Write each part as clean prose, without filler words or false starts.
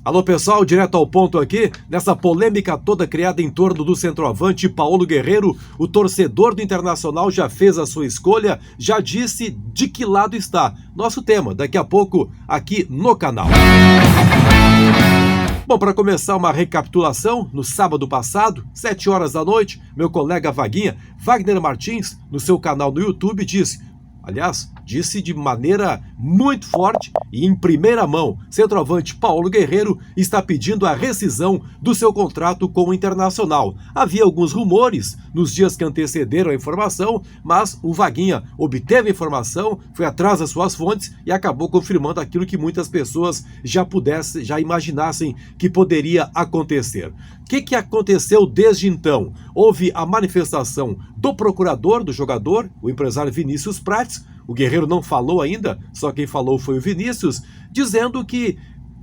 Alô pessoal, direto ao ponto aqui, nessa polêmica toda criada em torno do centroavante Paulo Guerreiro, o torcedor do Internacional já fez a sua escolha, já disse de que lado está. Nosso tema, daqui a pouco, aqui no canal. Bom, para começar uma recapitulação, no sábado passado, 7 horas da noite, meu colega Vaguinha, Wagner Martins, no seu canal no YouTube, disse de maneira muito forte e em primeira mão, centroavante Paulo Guerreiro está pedindo a rescisão do seu contrato com o Internacional. Havia alguns rumores nos dias que antecederam a informação, mas o Vaguinha obteve a informação, foi atrás das suas fontes e acabou confirmando aquilo que muitas pessoas já imaginassem que poderia acontecer. O que aconteceu desde então? Houve a manifestação do procurador do jogador, o empresário Vinícius Prates. O Guerreiro não falou ainda, só quem falou foi o Vinícius, dizendo que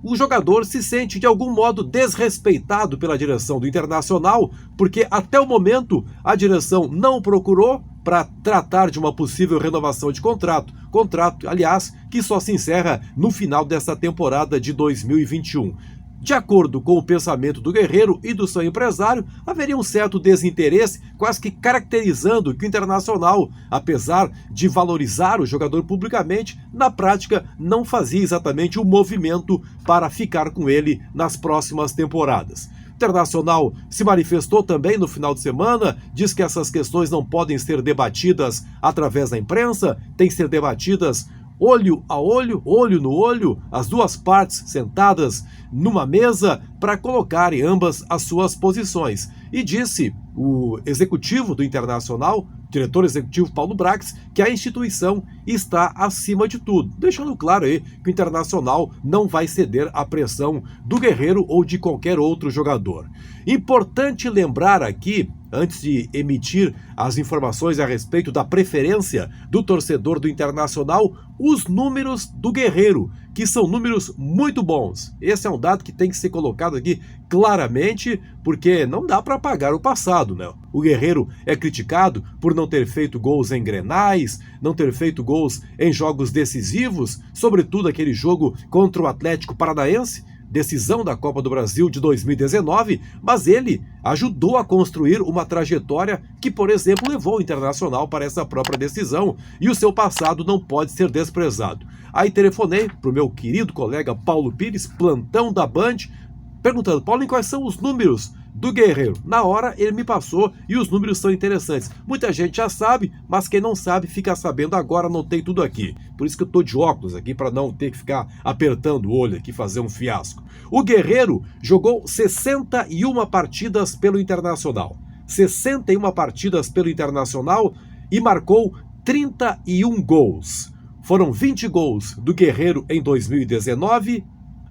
o jogador se sente de algum modo desrespeitado pela direção do Internacional, porque até o momento a direção não o procurou para tratar de uma possível renovação de contrato. Contrato, aliás, que só se encerra no final desta temporada de 2021. De acordo com o pensamento do Guerreiro e do seu empresário, haveria um certo desinteresse, quase que caracterizando que o Internacional, apesar de valorizar o jogador publicamente, na prática não fazia exatamente o movimento para ficar com ele nas próximas temporadas. O Internacional se manifestou também no final de semana, diz que essas questões não podem ser debatidas através da imprensa, têm que ser debatidas olho a olho, olho no olho, as duas partes sentadas numa mesa para colocarem ambas as suas posições. E disse o executivo do Internacional, diretor executivo Paulo Brax, que a instituição está acima de tudo, deixando claro aí que o Internacional não vai ceder à pressão do Guerreiro ou de qualquer outro jogador. Importante lembrar aqui, antes de emitir as informações a respeito da preferência do torcedor do Internacional, os números do Guerreiro, que são números muito bons. Esse é um dado que tem que ser colocado aqui claramente, porque não dá para apagar o passado, né? O Guerreiro é criticado por não ter feito gols em Grenais, não ter feito gols em jogos decisivos, sobretudo aquele jogo contra o Atlético Paranaense, decisão da Copa do Brasil de 2019, mas ele ajudou a construir uma trajetória que, por exemplo, levou o Internacional para essa própria decisão, e o seu passado não pode ser desprezado. Aí telefonei para o meu querido colega Paulo Pires, plantão da Band, perguntando: Paulo, quais são os números do Guerreiro? Na hora ele me passou e os números são interessantes. Muita gente já sabe, mas quem não sabe fica sabendo agora, não tem tudo aqui. Por isso que eu tô de óculos aqui, para não ter que ficar apertando o olho aqui, fazer um fiasco. O Guerreiro jogou 61 partidas pelo Internacional. 61 partidas pelo Internacional e marcou 31 gols. Foram 20 gols do Guerreiro em 2019,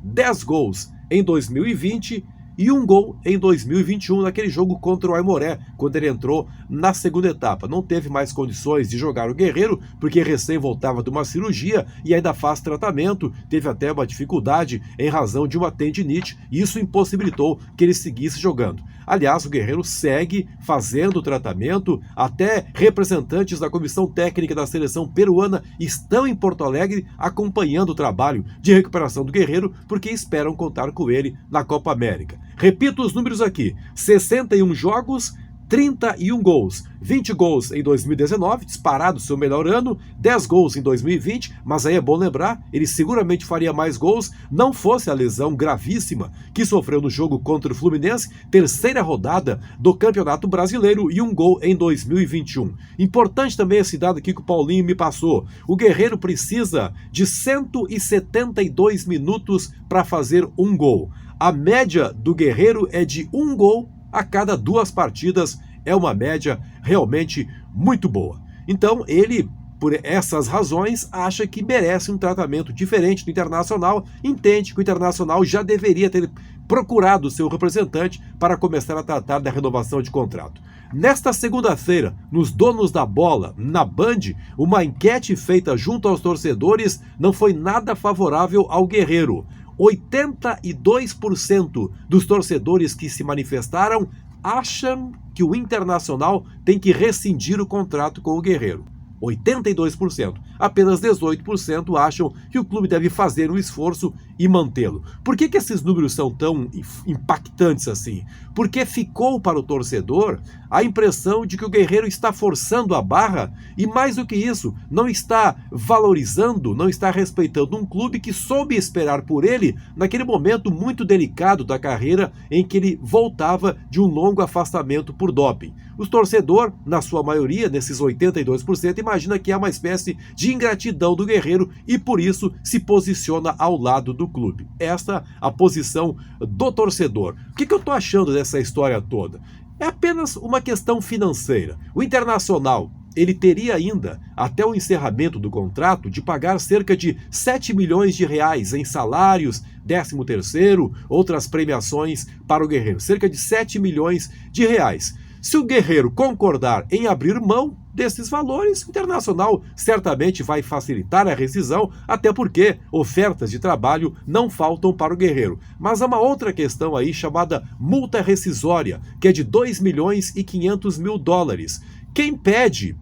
10 gols em 2020 e 1 gol em 2021 naquele jogo contra o Aimoré, quando ele entrou na segunda etapa. Não teve mais condições de jogar o Guerreiro, porque recém voltava de uma cirurgia e ainda faz tratamento, teve até uma dificuldade em razão de uma tendinite, e isso impossibilitou que ele seguisse jogando. Aliás, o Guerreiro segue fazendo o tratamento, até representantes da comissão técnica da seleção peruana estão em Porto Alegre acompanhando o trabalho de recuperação do Guerreiro, porque esperam contar com ele na Copa América. Repito os números aqui: 61 jogos, 31 gols, 20 gols em 2019, disparado seu melhor ano, 10 gols em 2020, mas aí é bom lembrar, ele seguramente faria mais gols, não fosse a lesão gravíssima que sofreu no jogo contra o Fluminense, terceira rodada do Campeonato Brasileiro, e 1 gol em 2021. Importante também esse dado aqui que o Paulinho me passou: o Guerreiro precisa de 172 minutos para fazer 1 gol. A média do Guerreiro é de 1 gol a cada 2 partidas, é uma média realmente muito boa. Então ele, por essas razões, acha que merece um tratamento diferente do Internacional, entende que o Internacional já deveria ter procurado o seu representante para começar a tratar da renovação de contrato. Nesta segunda-feira, nos Donos da Bola, na Band, uma enquete feita junto aos torcedores não foi nada favorável ao Guerreiro. 82% dos torcedores que se manifestaram acham que o Internacional tem que rescindir o contrato com o Guerreiro. 82%. Apenas 18% acham que o clube deve fazer um esforço e mantê-lo. Por que esses números são tão impactantes assim? Porque ficou para o torcedor a impressão de que o Guerreiro está forçando a barra e, mais do que isso, não está valorizando, não está respeitando um clube que soube esperar por ele naquele momento muito delicado da carreira em que ele voltava de um longo afastamento por doping. O torcedor, na sua maioria, nesses 82%, imagina que é uma espécie de ingratidão do Guerreiro e por isso se posiciona ao lado do clube. Esta a posição do torcedor. O que eu estou achando dessa história toda? É apenas uma questão financeira. O Internacional, ele teria ainda, até o encerramento do contrato, de pagar cerca de 7 milhões de reais em salários, 13º, outras premiações para o Guerreiro. Cerca de 7 milhões de reais. Se o Guerreiro concordar em abrir mão desses valores, o Internacional certamente vai facilitar a rescisão, até porque ofertas de trabalho não faltam para o Guerreiro. Mas há uma outra questão aí chamada multa rescisória, que é de 2 milhões e 500 mil dólares. Quem pede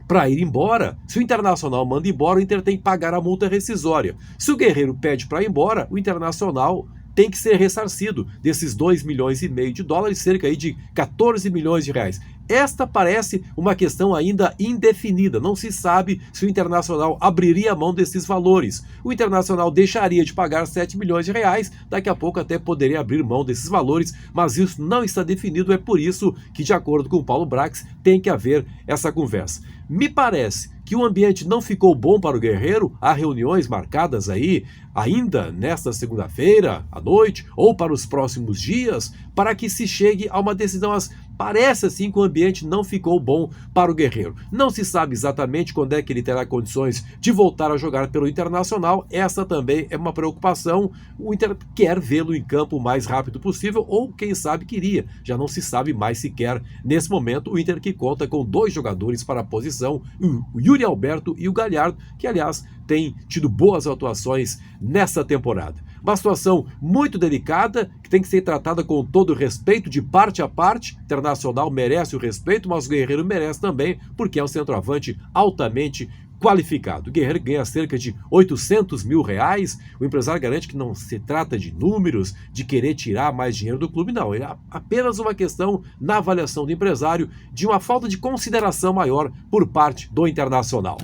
para ir embora, se o Internacional manda embora, o Inter tem que pagar a multa rescisória. Se o Guerreiro pede para ir embora, o Internacional tem que ser ressarcido desses 2 milhões e meio de dólares, cerca aí de 14 milhões de reais. Esta parece uma questão ainda indefinida. Não se sabe se o Internacional abriria mão desses valores. O Internacional deixaria de pagar 7 milhões de reais, daqui a pouco até poderia abrir mão desses valores, mas isso não está definido. É por isso que, de acordo com o Paulo Brax, tem que haver essa conversa. Me parece que o ambiente não ficou bom para o Guerreiro. Há reuniões marcadas aí ainda nesta segunda-feira à noite ou para os próximos dias para que se chegue a uma decisão. Mas parece assim que o ambiente não ficou bom para o Guerreiro. Não se sabe exatamente quando é que ele terá condições de voltar a jogar pelo Internacional. Essa também é uma preocupação. O Inter quer vê-lo em campo o mais rápido possível, ou quem sabe queria. Já não se sabe mais sequer nesse momento. O Inter que conta com 2 jogadores para a posição, o Yuri Alberto e o Galhardo, que aliás tem tido boas atuações nessa temporada. Uma situação muito delicada, que tem que ser tratada com todo respeito, de parte a parte. O Internacional merece o respeito, mas o Guerreiro merece também, porque é um centroavante altamente qualificado. O Guerreiro ganha cerca de 800 mil reais. O empresário garante que não se trata de números, de querer tirar mais dinheiro do clube, não. É apenas uma questão, na avaliação do empresário, de uma falta de consideração maior por parte do Internacional.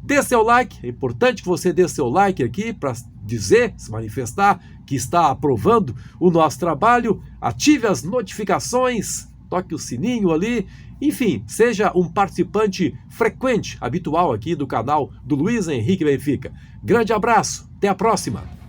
Dê seu like, é importante que você dê seu like aqui para dizer, se manifestar que está aprovando o nosso trabalho. Ative as notificações, toque o sininho ali, enfim, seja um participante frequente, habitual aqui do canal do Luiz Henrique Benfica. Grande abraço, até a próxima!